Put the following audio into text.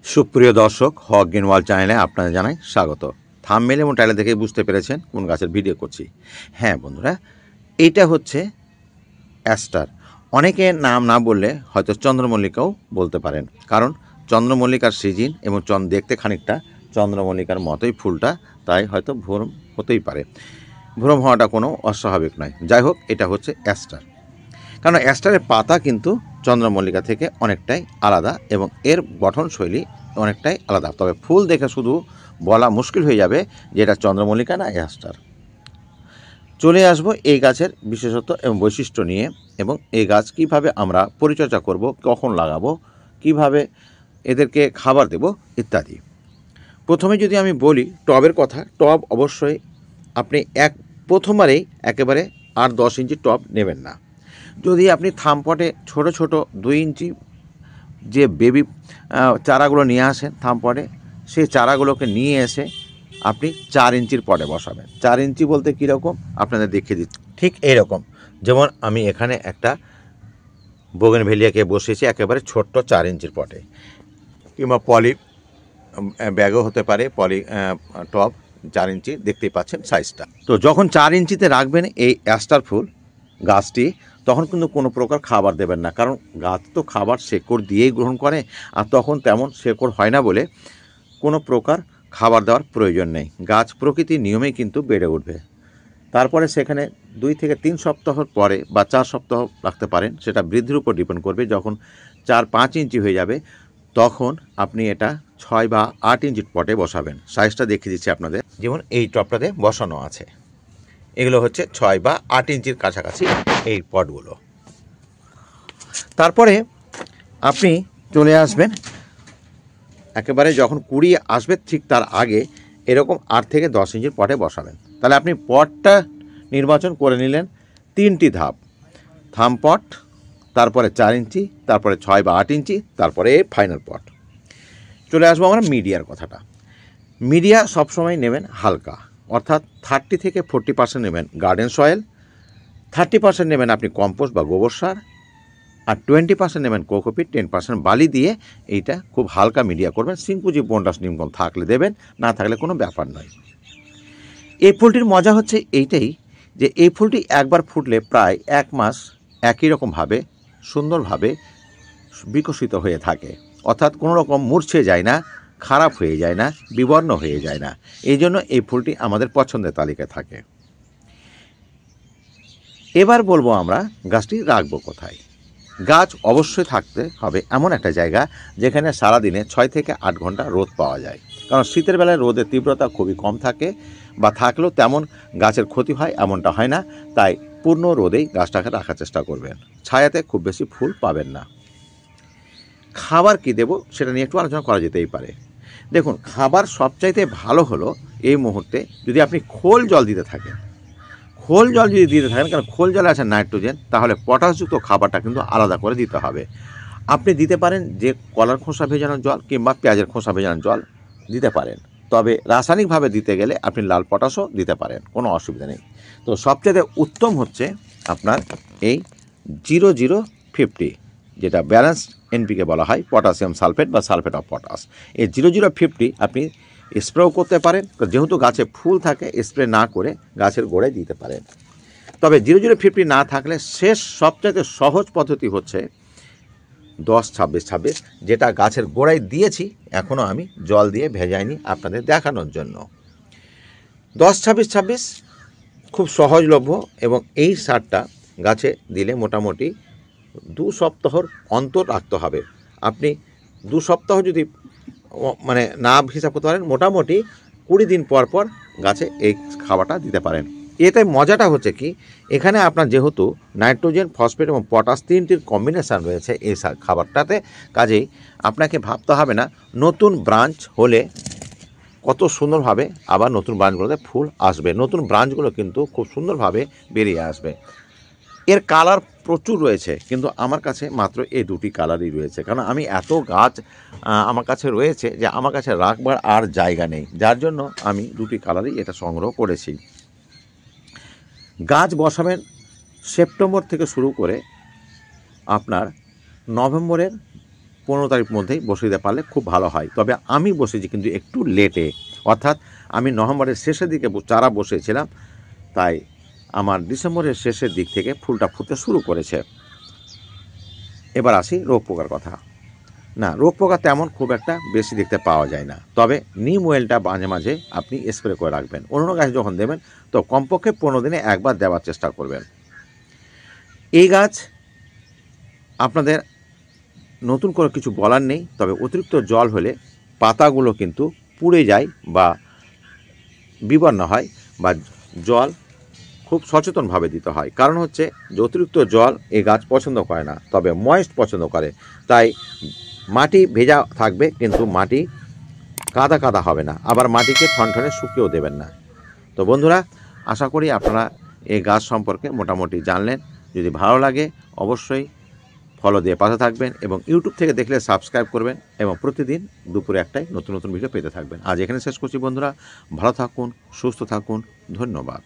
সুপ্রিয় দর্শক, হক green world চ্যানেলে আপনাদের জানাই স্বাগত। থাম্বনেল এবং টাইটেল দেখেই বুঝতে পেরেছেন কোন গাছের ভিডিও করছি। হ্যাঁ বন্ধুরা, এইটা হচ্ছে অ্যাস্টার। অনেকে নাম না বললে হয়তো চন্দ্রমল্লিকাও বলতে পারেন, কারণ চন্দ্রমল্লিকার সিজন এবং দেখতে খানিকটা চন্দ্রমল্লিকার মতোই ফুলটা, তাই হয়তো ভ্রম হতেই পারে। ভ্রম হওয়াটা কোনো অস্বাভাবিক নয়। যাই হোক, এটা হচ্ছে অ্যাস্টার। কারণ অ্যাস্টারের পাতা কিন্তু চন্দ্রমল্লিকা থেকে অনেকটাই আলাদা এবং এর গঠনশৈলী অনেকটাই আলাদা। তবে ফুল দেখে শুধু বলা মুশকিল হয়ে যাবে যে এটা চন্দ্রমল্লিকা না অ্যাস্টার। চলে আসবো এই গাছের বিশেষত্ব এবং বৈশিষ্ট্য নিয়ে, এবং এই গাছ কিভাবে আমরা পরিচর্যা করব, কখন লাগাবো, কিভাবে এদেরকে খাবার দেব ইত্যাদি। প্রথমে যদি আমি বলি টবের কথা, টব অবশ্যই আপনি প্রথমবারেই একেবারে 8-10 ইঞ্চি টব নেবেন না। যদি আপনি থামপটে ছোট ছোট 2 ইঞ্চি যে বেবি চারাগুলো নিয়ে আসেন থামপটে, সেই চারাগুলোকে নিয়ে এসে আপনি 4 ইঞ্চির পটে বসাবেন। 4 ইঞ্চি বলতে কীরকম আপনাদের দেখিয়ে দিচ্ছি। ঠিক এইরকম, যেমন আমি এখানে একটা বোগেনভেলিয়াকে বসিয়েছি একেবারে ছোট্ট 4 ইঞ্চির পটে, কিংবা পলি ব্যাগও হতে পারে, পলি টব 4 ইঞ্চি, দেখতেই পাচ্ছেন সাইজটা। তো যখন 4 ইঞ্চিতে রাখবেন এই অ্যাস্টার ফুল গাছটি, তখন কিন্তু কোনো প্রকার খাবার দেবেন না, কারণ গাছ তো খাবার শেকড় দিয়েই গ্রহণ করে, আর তখন তেমন শেকড় হয় না বলে কোনো প্রকার খাবার দেওয়ার প্রয়োজন নেই। গাছ প্রকৃতির নিয়মেই কিন্তু বেড়ে উঠবে। তারপরে সেখানে 2 থেকে 3 সপ্তাহ পরে বা 4 সপ্তাহ রাখতে পারেন, সেটা বৃদ্ধির উপর ডিপেন্ড করবে। যখন 4-5 ইঞ্চি হয়ে যাবে তখন আপনি এটা 6 বা 8 ইঞ্চির পটে বসাবেন। সাইজটা দেখিয়ে দিচ্ছি আপনাদের, যেমন এই টবটাতে বসানো আছে। এগুলো হচ্ছে 6 বা 8 ইঞ্চির কাছাকাছি এই পটগুলো। তারপরে আপনি চলে আসবেন একেবারে যখন কুড়ি আসবে ঠিক তার আগে এরকম 8 থেকে 10 ইঞ্চির পটে বসাবেন। তাহলে আপনি পটটা নির্বাচন করে নিলেন 3টি ধাপ: থামপট, তারপরে 4 ইঞ্চি, তারপরে 6 বা 8 ইঞ্চি, তারপরে ফাইনাল পট। চলে আসবো আমরা মিডিয়ার কথাটা। মিডিয়া সবসময় নেবেন হালকা, অর্থাৎ 30 থেকে 40% নেবেন গার্ডেন সয়েল, 30% নেবেন আপনি কম্পোস্ট বা গোবর সার, আর 20% নেবেন কোকোপিট, 10% বালি দিয়ে এইটা খুব হালকা মিডিয়া করবেন। সিংকুজি বন্ডাস নিমকল থাকলে দেবেন, না থাকলে কোনো ব্যাপার নয়। এই ফুলটির মজা হচ্ছে এইটাই যে এই ফুলটি একবার ফুটলে প্রায় 1 মাস একই রকমভাবে সুন্দরভাবে বিকশিত হয়ে থাকে, অর্থাৎ কোনো রকম মূর্ছে যায় না, খারাপ হয়ে যায় না, বিবর্ণ হয়ে যায় না। এই জন্য এই ফুলটি আমাদের পছন্দের তালিকায় থাকে। এবার বলবো আমরা গাছটি রাখবো কোথায়। গাছ অবশ্যই থাকতে হবে এমন একটা জায়গা যেখানে সারাদিনে 6 থেকে 8 ঘন্টা রোদ পাওয়া যায়, কারণ শীতের বেলায় রোদের তীব্রতা খুবই কম থাকে, বা থাকলেও তেমন গাছের ক্ষতি হয় এমনটা হয় না। তাই পূর্ণ রোদেই গাছটাকে রাখার চেষ্টা করবেন, ছায়াতে খুব বেশি ফুল পাবেন না। খাবার কি দেব সেটা নিয়ে একটু আলোচনা করা যেতেই পারে। দেখুন, খাবার সবচাইতে ভালো হলো এই মুহূর্তে যদি আপনি খোল জল দিতে থাকেন। খোল জল যদি দিতে থাকেন, কারণ খোল জলে আছে নাইট্রোজেন, তাহলে পটাশযুক্ত খাবারটা কিন্তু আলাদা করে দিতে হবে। আপনি দিতে পারেন যে কলার খোসা ভেজানো জল কিংবা পেঁয়াজের খোসা ভেজানো জল দিতে পারেন, তবে রাসায়নিকভাবে দিতে গেলে আপনি লাল পটাশও দিতে পারেন, কোনো অসুবিধা নেই। তো সবচেয়ে উত্তম হচ্ছে আপনার এই 0050, যেটা ব্যালেন্স এনপিকে বলা হয়, পটাশিয়াম সালফেট বা সালফেট অফ পটাশ। এই 0050 আপনি স্প্রেও করতে পারেন, যেহেতু গাছে ফুল থাকে স্প্রে না করে গাছের গোড়ায় দিতে পারেন। তবে 0050 না থাকলে শেষ সবচেয়ে সহজ পদ্ধতি হচ্ছে 10-26-26, যেটা গাছের গোড়ায় দিয়েছি, এখনও আমি জল দিয়ে ভেজাইনি আপনাদের দেখানোর জন্য। 10-26-26 খুব সহজলভ্য, এবং এই সারটা গাছে দিলে মোটামুটি 2 সপ্তাহর অন্তর রাখতে হবে। আপনি 2 সপ্তাহ যদি মানে না হিসাব করতে পারেন, মোটামুটি 20 দিন পর পর গাছে এই খাবারটা দিতে পারেন। এতে মজাটা হচ্ছে কি, এখানে আপনার যেহেতু নাইট্রোজেন, ফসফেট এবং পটাশ 3টির কম্বিনেশান রয়েছে এই খাবারটাতে, কাজেই আপনাকে ভাবতে হবে না নতুন ব্রাঞ্চ হলে কত সুন্দরভাবে আবার নতুন ব্রাঞ্চগুলোতে ফুল আসবে। নতুন ব্রাঞ্চগুলো কিন্তু খুব সুন্দরভাবে বেরিয়ে আসবে। এর কালার প্রচুর রয়েছে, কিন্তু আমার কাছে মাত্র এই 2টি কালারই রয়েছে, কারণ আমি এত গাছ আমার কাছে রয়েছে যে আমার কাছে রাখবার আর জায়গা নেই, যার জন্য আমি 2টি কালারই এটা সংগ্রহ করেছি। গাছ বসাবেন সেপ্টেম্বর থেকে শুরু করে আপনার নভেম্বরের 15 তারিখ মধ্যেই বসিয়ে দিতে পারলে খুব ভালো হয়। তবে আমি বসিয়েছি কিন্তু একটু লেটে, অর্থাৎ আমি নভেম্বরের শেষের দিকে চারা বসিয়েছিলাম, তাই আমার ডিসেম্বরের শেষের দিক থেকে ফুলটা ফুটতে শুরু করেছে। এবার আসি রোগ পোকার কথা। না, রোগ পোকা তেমন খুব একটা বেশি দেখতে পাওয়া যায় না, তবে নিম অয়েলটা মাঝে মাঝে আপনি স্প্রে করে রাখবেন। অন্য গাছ যখন দেবেন তো কমপক্ষে 15 দিনে একবার দেওয়ার চেষ্টা করবেন। এই গাছ আপনাদের নতুন করে কিছু বলার নেই, তবে অতিরিক্ত জল হলে পাতাগুলো কিন্তু পুড়ে যায় বা বিবর্ণ হয়, বা জল খুব সচেতনভাবে দিতে হয়। কারণ হচ্ছে যে অতিরিক্ত জল এই গাছ পছন্দ করে না, তবে ময়েস্ট পছন্দ করে। তাই মাটি ভেজা থাকবে কিন্তু মাটি কাদা কাদা হবে না, আবার মাটিকে ঠনঠনে শুকিয়েও দেবেন না। তো বন্ধুরা, আশা করি আপনারা এই গাছ সম্পর্কে মোটামুটি জানলেন। যদি ভালো লাগে অবশ্যই ফলো দিয়ে পাশে থাকবেন, এবং ইউটিউব থেকে দেখলে সাবস্ক্রাইব করবেন, এবং প্রতিদিন দুপুরে একটাই নতুন নতুন ভিডিও পেতে থাকবেন। আজ এখানে শেষ করছি বন্ধুরা, ভালো থাকুন, সুস্থ থাকুন, ধন্যবাদ।